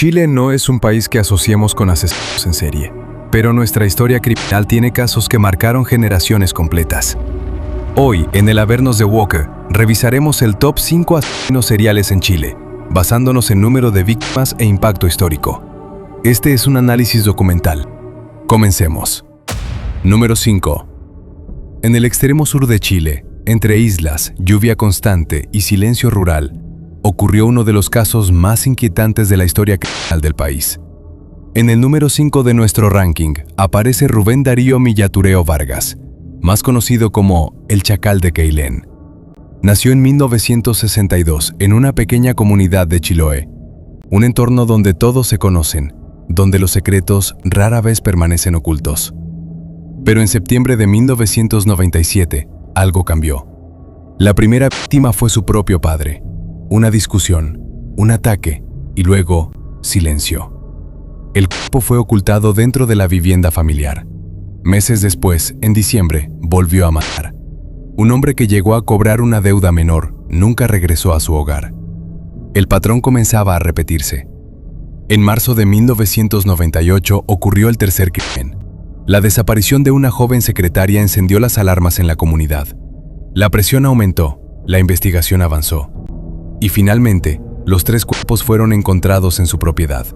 Chile no es un país que asociemos con asesinos en serie, pero nuestra historia criminal tiene casos que marcaron generaciones completas. Hoy, en el Habernos de Walker, revisaremos el top 5 asesinos seriales en Chile, basándonos en número de víctimas e impacto histórico. Este es un análisis documental. Comencemos. Número 5. En el extremo sur de Chile, entre islas, lluvia constante y silencio rural, ocurrió uno de los casos más inquietantes de la historia criminal del país. En el número 5 de nuestro ranking aparece Rubén Darío Millatureo Vargas, más conocido como el Chacal de Queilén. Nació en 1962 en una pequeña comunidad de Chiloé, un entorno donde todos se conocen, donde los secretos rara vez permanecen ocultos. Pero en septiembre de 1997, algo cambió. La primera víctima fue su propio padre. Una discusión, un ataque y luego silencio. El cuerpo fue ocultado dentro de la vivienda familiar. Meses después, en diciembre, volvió a matar. Un hombre que llegó a cobrar una deuda menor nunca regresó a su hogar. El patrón comenzaba a repetirse. En marzo de 1998 ocurrió el tercer crimen. La desaparición de una joven secretaria encendió las alarmas en la comunidad. La presión aumentó, la investigación avanzó. Y finalmente, los 3 cuerpos fueron encontrados en su propiedad.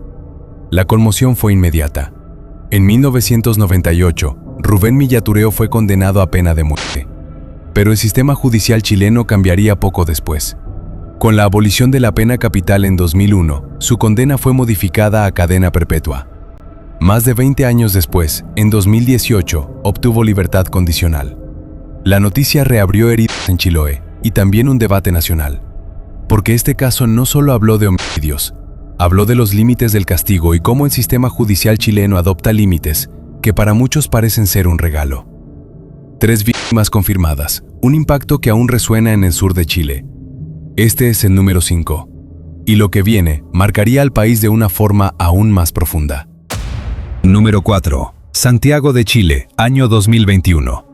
La conmoción fue inmediata. En 1998, Rubén Millatureo fue condenado a pena de muerte. Pero el sistema judicial chileno cambiaría poco después. Con la abolición de la pena capital en 2001, su condena fue modificada a cadena perpetua. Más de 20 años después, en 2018, obtuvo libertad condicional. La noticia reabrió heridas en Chiloé y también un debate nacional. Porque este caso no solo habló de homicidios, habló de los límites del castigo y cómo el sistema judicial chileno adopta límites que para muchos parecen ser un regalo. 3 víctimas confirmadas, un impacto que aún resuena en el sur de Chile. Este es el número 5. Y lo que viene marcaría al país de una forma aún más profunda. Número 4. Santiago de Chile, año 2021.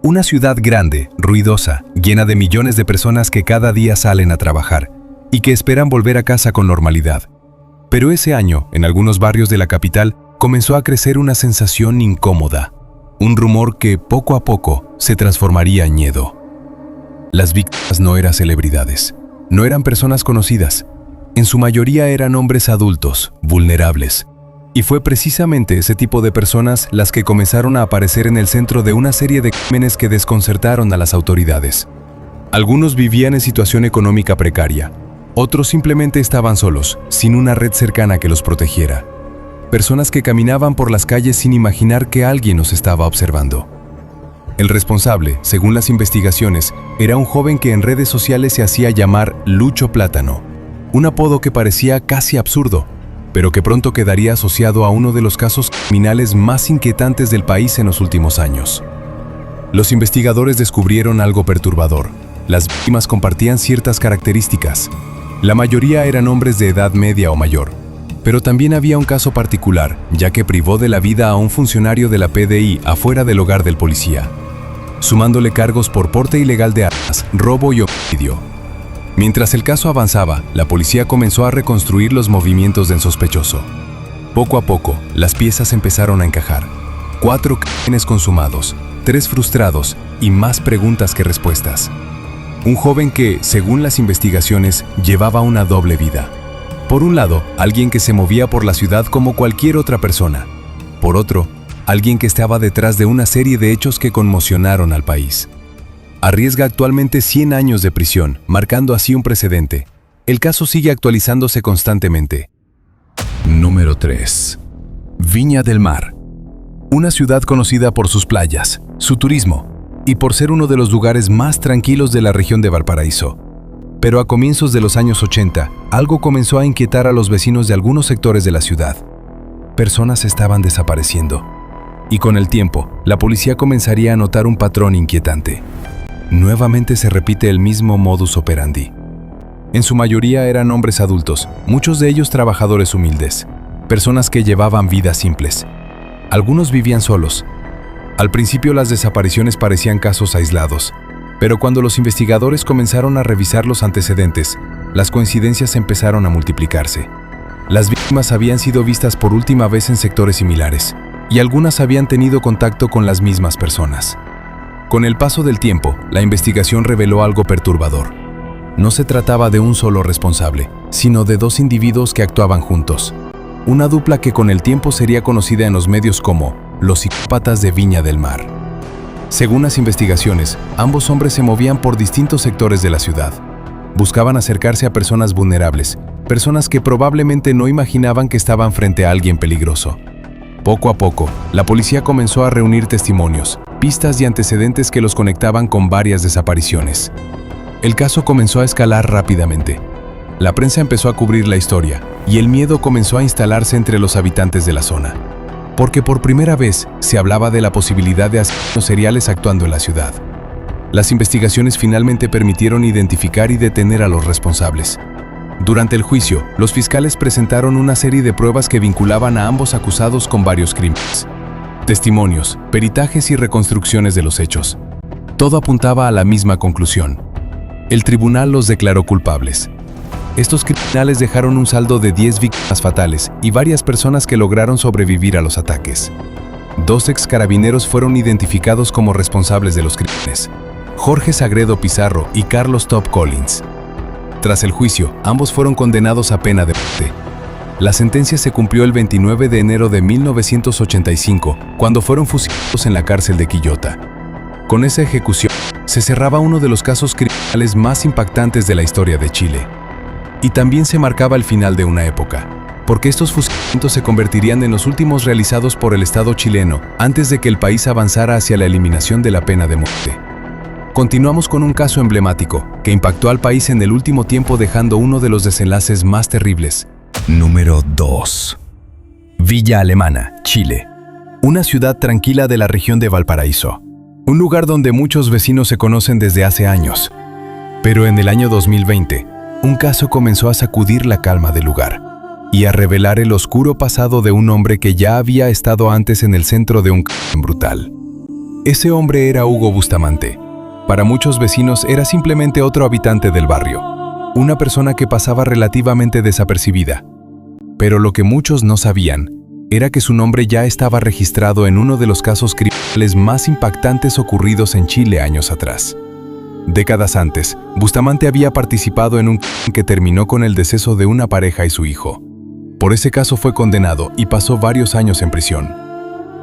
Una ciudad grande, ruidosa, llena de millones de personas que cada día salen a trabajar y que esperan volver a casa con normalidad. Pero ese año, en algunos barrios de la capital, comenzó a crecer una sensación incómoda, un rumor que poco a poco se transformaría en miedo. Las víctimas no eran celebridades, no eran personas conocidas. En su mayoría eran hombres adultos, vulnerables. Y fue precisamente ese tipo de personas las que comenzaron a aparecer en el centro de una serie de crímenes que desconcertaron a las autoridades. Algunos vivían en situación económica precaria, otros simplemente estaban solos, sin una red cercana que los protegiera. Personas que caminaban por las calles sin imaginar que alguien los estaba observando. El responsable, según las investigaciones, era un joven que en redes sociales se hacía llamar Lucho Plátano, un apodo que parecía casi absurdo, pero que pronto quedaría asociado a uno de los casos criminales más inquietantes del país en los últimos años. Los investigadores descubrieron algo perturbador. Las víctimas compartían ciertas características. La mayoría eran hombres de edad media o mayor, pero también había un caso particular, ya que privó de la vida a un funcionario de la PDI afuera del hogar del policía, sumándole cargos por porte ilegal de armas, robo y homicidio. Mientras el caso avanzaba, la policía comenzó a reconstruir los movimientos del sospechoso. Poco a poco, las piezas empezaron a encajar. 4 crímenes consumados, 3 frustrados y más preguntas que respuestas. Un joven que, según las investigaciones, llevaba una doble vida. Por un lado, alguien que se movía por la ciudad como cualquier otra persona. Por otro, alguien que estaba detrás de una serie de hechos que conmocionaron al país. Arriesga actualmente 100 años de prisión, marcando así un precedente. El caso sigue actualizándose constantemente. Número 3. Viña del Mar. Una ciudad conocida por sus playas, su turismo y por ser uno de los lugares más tranquilos de la región de Valparaíso. Pero a comienzos de los años 80, algo comenzó a inquietar a los vecinos de algunos sectores de la ciudad. Personas estaban desapareciendo. Y con el tiempo, la policía comenzaría a notar un patrón inquietante. Nuevamente se repite el mismo modus operandi. En su mayoría eran hombres adultos, muchos de ellos trabajadores humildes, personas que llevaban vidas simples. Algunos vivían solos. Al principio las desapariciones parecían casos aislados, pero cuando los investigadores comenzaron a revisar los antecedentes, las coincidencias empezaron a multiplicarse. Las víctimas víctimas habían sido vistas por última vez en sectores similares, y algunas habían tenido contacto con las mismas personas. Con el paso del tiempo, la investigación reveló algo perturbador. No se trataba de un solo responsable, sino de dos individuos que actuaban juntos. Una dupla que con el tiempo sería conocida en los medios como los psicópatas de Viña del Mar. Según las investigaciones, ambos hombres se movían por distintos sectores de la ciudad. Buscaban acercarse a personas vulnerables, personas que probablemente no imaginaban que estaban frente a alguien peligroso. Poco a poco, la policía comenzó a reunir testimonios, pistas y antecedentes que los conectaban con varias desapariciones. El caso comenzó a escalar rápidamente. La prensa empezó a cubrir la historia y el miedo comenzó a instalarse entre los habitantes de la zona. Porque por primera vez se hablaba de la posibilidad de asesinos seriales actuando en la ciudad. Las investigaciones finalmente permitieron identificar y detener a los responsables. Durante el juicio, los fiscales presentaron una serie de pruebas que vinculaban a ambos acusados con varios crímenes. Testimonios, peritajes y reconstrucciones de los hechos. Todo apuntaba a la misma conclusión. El tribunal los declaró culpables. Estos criminales dejaron un saldo de 10 víctimas fatales y varias personas que lograron sobrevivir a los ataques. 2 ex carabineros fueron identificados como responsables de los crímenes: Jorge Sagredo Pizarro y Carlos Top Collins. Tras el juicio, ambos fueron condenados a pena de muerte. La sentencia se cumplió el 29 de enero de 1985, cuando fueron fusilados en la cárcel de Quillota. Con esa ejecución, se cerraba uno de los casos criminales más impactantes de la historia de Chile. Y también se marcaba el final de una época, porque estos fusilamientos se convertirían en los últimos realizados por el Estado chileno antes de que el país avanzara hacia la eliminación de la pena de muerte. Continuamos con un caso emblemático que impactó al país en el último tiempo, dejando uno de los desenlaces más terribles. Número 2. Villa Alemana, Chile. Una ciudad tranquila de la región de Valparaíso. Un lugar donde muchos vecinos se conocen desde hace años. Pero en el año 2020, un caso comenzó a sacudir la calma del lugar y a revelar el oscuro pasado de un hombre que ya había estado antes en el centro de un crimen brutal. Ese hombre era Hugo Bustamante. Para muchos vecinos era simplemente otro habitante del barrio, una persona que pasaba relativamente desapercibida. Pero lo que muchos no sabían era que su nombre ya estaba registrado en uno de los casos criminales más impactantes ocurridos en Chile años atrás. Décadas antes, Bustamante había participado en un crimen que terminó con el deceso de una pareja y su hijo. Por ese caso fue condenado y pasó varios años en prisión,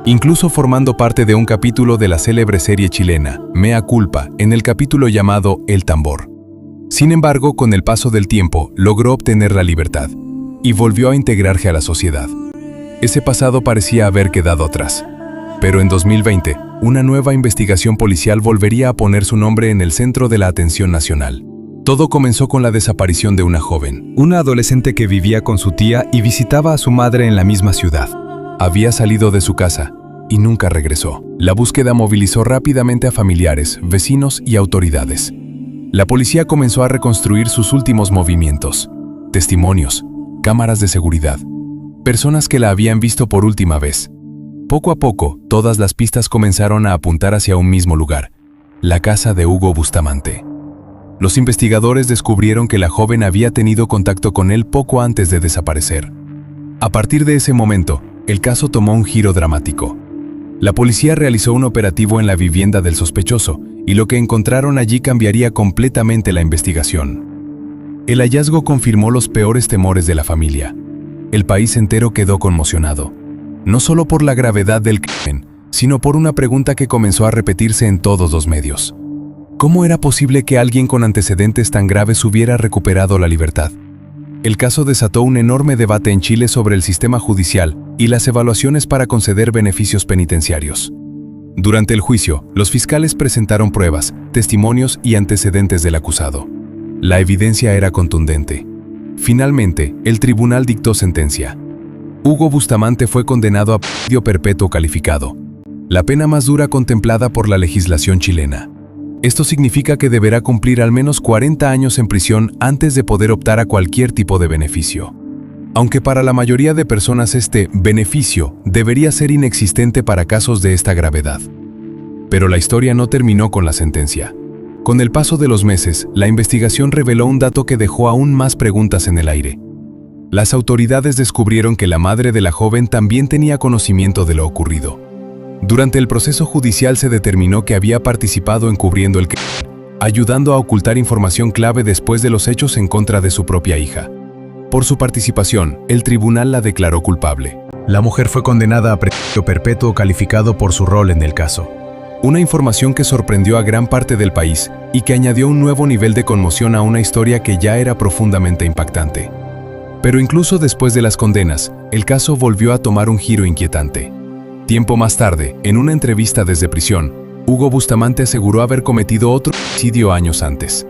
incluso formando parte de un capítulo de la célebre serie chilena, Mea Culpa, en el capítulo llamado El Tambor. Sin embargo, con el paso del tiempo, logró obtener la libertad y volvió a integrarse a la sociedad. Ese pasado parecía haber quedado atrás. Pero en 2020, una nueva investigación policial volvería a poner su nombre en el centro de la atención nacional. Todo comenzó con la desaparición de una joven, una adolescente que vivía con su tía y visitaba a su madre en la misma ciudad. Había salido de su casa y nunca regresó. La búsqueda movilizó rápidamente a familiares, vecinos y autoridades. La policía comenzó a reconstruir sus últimos movimientos, testimonios, cámaras de seguridad, personas que la habían visto por última vez. Poco a poco, todas las pistas comenzaron a apuntar hacia un mismo lugar, la casa de Hugo Bustamante. Los investigadores descubrieron que la joven había tenido contacto con él poco antes de desaparecer. A partir de ese momento, el caso tomó un giro dramático. La policía realizó un operativo en la vivienda del sospechoso, y lo que encontraron allí cambiaría completamente la investigación. El hallazgo confirmó los peores temores de la familia. El país entero quedó conmocionado, no solo por la gravedad del crimen, sino por una pregunta que comenzó a repetirse en todos los medios. ¿Cómo era posible que alguien con antecedentes tan graves hubiera recuperado la libertad? El caso desató un enorme debate en Chile sobre el sistema judicial y las evaluaciones para conceder beneficios penitenciarios. Durante el juicio, los fiscales presentaron pruebas, testimonios y antecedentes del acusado. La evidencia era contundente. Finalmente, el tribunal dictó sentencia. Hugo Bustamante fue condenado a prisión perpetua calificado, la pena más dura contemplada por la legislación chilena. Esto significa que deberá cumplir al menos 40 años en prisión antes de poder optar a cualquier tipo de beneficio. Aunque para la mayoría de personas este beneficio debería ser inexistente para casos de esta gravedad. Pero la historia no terminó con la sentencia. Con el paso de los meses, la investigación reveló un dato que dejó aún más preguntas en el aire. Las autoridades descubrieron que la madre de la joven también tenía conocimiento de lo ocurrido. Durante el proceso judicial se determinó que había participado encubriendo el crimen, ayudando a ocultar información clave después de los hechos en contra de su propia hija. Por su participación, el tribunal la declaró culpable. La mujer fue condenada a prisión perpetua calificado por su rol en el caso. Una información que sorprendió a gran parte del país y que añadió un nuevo nivel de conmoción a una historia que ya era profundamente impactante. Pero incluso después de las condenas, el caso volvió a tomar un giro inquietante. Tiempo más tarde, en una entrevista desde prisión, Hugo Bustamante aseguró haber cometido otro homicidio años antes.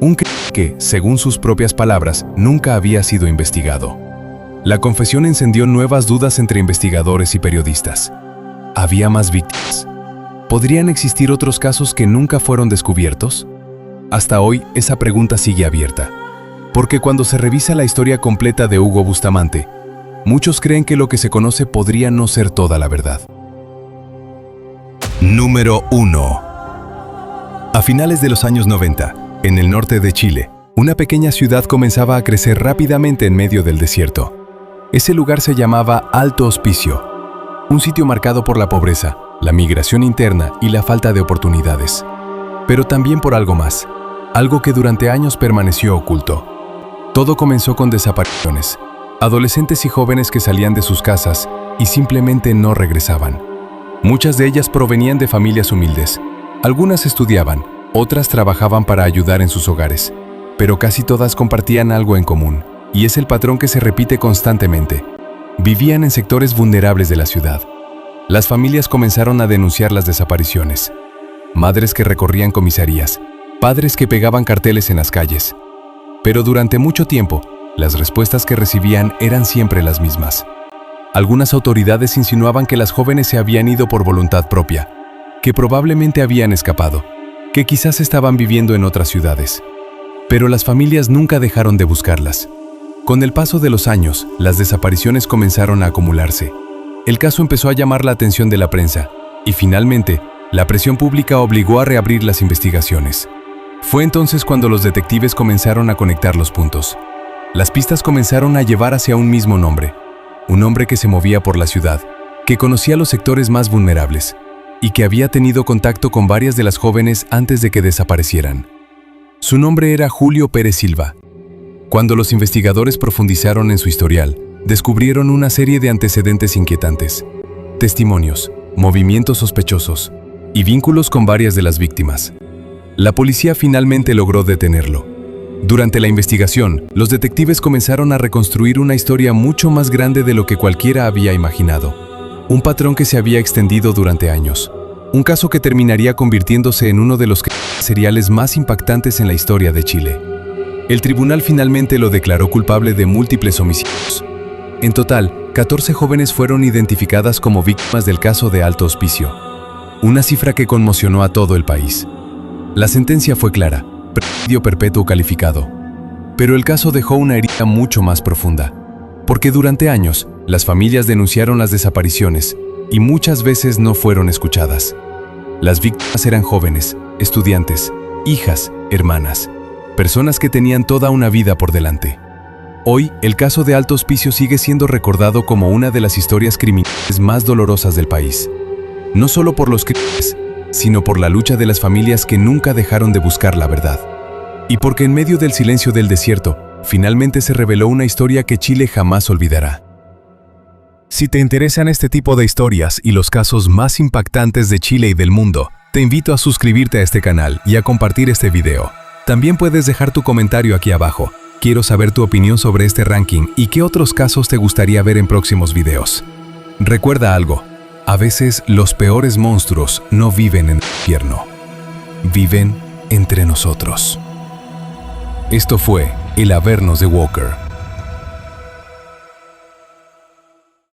Un crimen que, según sus propias palabras, nunca había sido investigado. La confesión encendió nuevas dudas entre investigadores y periodistas. ¿Había más víctimas? ¿Podrían existir otros casos que nunca fueron descubiertos? Hasta hoy, esa pregunta sigue abierta. Porque cuando se revisa la historia completa de Hugo Bustamante, muchos creen que lo que se conoce podría no ser toda la verdad. Número 1. A finales de los años 90, en el norte de Chile, una pequeña ciudad comenzaba a crecer rápidamente en medio del desierto. Ese lugar se llamaba Alto Hospicio, un sitio marcado por la pobreza, la migración interna y la falta de oportunidades. Pero también por algo más, algo que durante años permaneció oculto. Todo comenzó con desapariciones, adolescentes y jóvenes que salían de sus casas y simplemente no regresaban. Muchas de ellas provenían de familias humildes. Algunas estudiaban, otras trabajaban para ayudar en sus hogares, pero casi todas compartían algo en común, y es el patrón que se repite constantemente. Vivían en sectores vulnerables de la ciudad. Las familias comenzaron a denunciar las desapariciones. Madres que recorrían comisarías, padres que pegaban carteles en las calles. Pero durante mucho tiempo, las respuestas que recibían eran siempre las mismas. Algunas autoridades insinuaban que las jóvenes se habían ido por voluntad propia, que probablemente habían escapado, que quizás estaban viviendo en otras ciudades. Pero las familias nunca dejaron de buscarlas. Con el paso de los años, las desapariciones comenzaron a acumularse. El caso empezó a llamar la atención de la prensa, y finalmente, la presión pública obligó a reabrir las investigaciones. Fue entonces cuando los detectives comenzaron a conectar los puntos. Las pistas comenzaron a llevar hacia un mismo nombre, un hombre que se movía por la ciudad, que conocía los sectores más vulnerables y que había tenido contacto con varias de las jóvenes antes de que desaparecieran. Su nombre era Julio Pérez Silva. Cuando los investigadores profundizaron en su historial, descubrieron una serie de antecedentes inquietantes, testimonios, movimientos sospechosos y vínculos con varias de las víctimas. La policía finalmente logró detenerlo. Durante la investigación, los detectives comenzaron a reconstruir una historia mucho más grande de lo que cualquiera había imaginado. Un patrón que se había extendido durante años. Un caso que terminaría convirtiéndose en uno de los crímenes seriales más impactantes en la historia de Chile. El tribunal finalmente lo declaró culpable de múltiples homicidios. En total, 14 jóvenes fueron identificadas como víctimas del caso de Alto Hospicio. Una cifra que conmocionó a todo el país. La sentencia fue clara, presidio perpetuo calificado. Pero el caso dejó una herida mucho más profunda, porque durante años, las familias denunciaron las desapariciones y muchas veces no fueron escuchadas. Las víctimas eran jóvenes, estudiantes, hijas, hermanas, personas que tenían toda una vida por delante. Hoy, el caso de Alto Hospicio sigue siendo recordado como una de las historias criminales más dolorosas del país. No solo por los crímenes, sino por la lucha de las familias que nunca dejaron de buscar la verdad. Y porque en medio del silencio del desierto, finalmente se reveló una historia que Chile jamás olvidará. Si te interesan este tipo de historias y los casos más impactantes de Chile y del mundo, te invito a suscribirte a este canal y a compartir este video. También puedes dejar tu comentario aquí abajo. Quiero saber tu opinión sobre este ranking y qué otros casos te gustaría ver en próximos videos. Recuerda algo. A veces los peores monstruos no viven en el infierno, viven entre nosotros. Esto fue El Avernos de Walker.